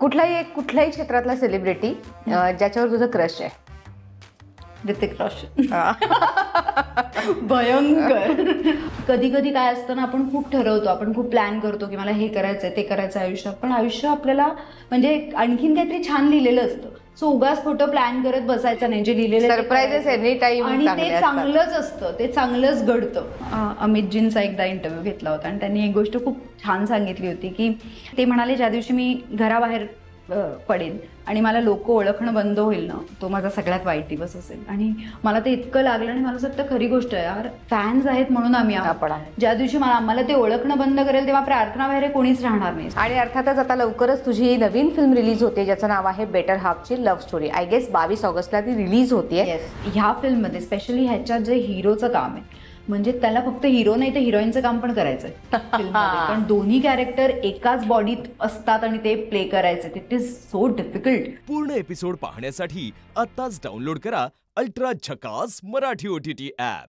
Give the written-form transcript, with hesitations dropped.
कुठल्याही क्षेत्रातला सेलिब्रिटी ज्याच्यावर तुझं क्रश आहे? ऋतिक रोशन. भयंकर. कधी कधी काय असतं ना, आपण खूप ठरवतो, आपण खूप प्लॅन करतो की मला हे करायचंय ते करायचं आयुष्यात, पण आयुष्य आपल्याला म्हणजे आणखीन काहीतरी छान लिहिलेलं असतं. सो उगाच खोटं प्लॅन करत बसायचं नाही. जे लिहिलेलं सरप्राईजेस एनी टाइम, आणि ते चांगलंच असतं, ते चांगलंच घडतं. अमितजींचा एकदा इंटरव्ह्यू घेतला होता आणि त्यांनी एक गोष्ट खूप छान सांगितली होती की ते म्हणाले, ज्या दिवशी मी घराबाहेर पडेन आणि मला लोक ओळखणं बंद होईल ना, तो माझा सगळ्यात वाईट दिवस असेल. आणि मला ते इतकं लागलं आणि मला असं वाटतं खरी गोष्ट आहे यार, फॅन्स आहेत म्हणून आम्ही आपण ज्या दिवशी आम्हाला ते ओळखणं बंद करेल तेव्हा प्रार्थना बाहेर कोणीच राहणार नाही. आणि अर्थातच आता लवकरच तुझी नवीन फिल्म रिलीज होते ज्याचं नाव आहे बेटर हाफची लव्ह स्टोरी. आय गेस 22 ऑगस्टला ती रिलीज होतीये. ह्या फिल्ममध्ये स्पेशली ह्याच्यात जे हिरोचं काम आहे, म्हणजे त्याला फक्त हिरो नाही तर हिरोईनचं काम पण करायचंय फिल्ममध्ये. पण दोन्ही कॅरेक्टर एकाच बॉडीत असतात आणि ते प्ले करायचे. It is so difficult. पूर्ण एपिसोड पाहण्यासाठी आताच डाउनलोड करा अल्ट्रा झकास मराठी OTT ॲप.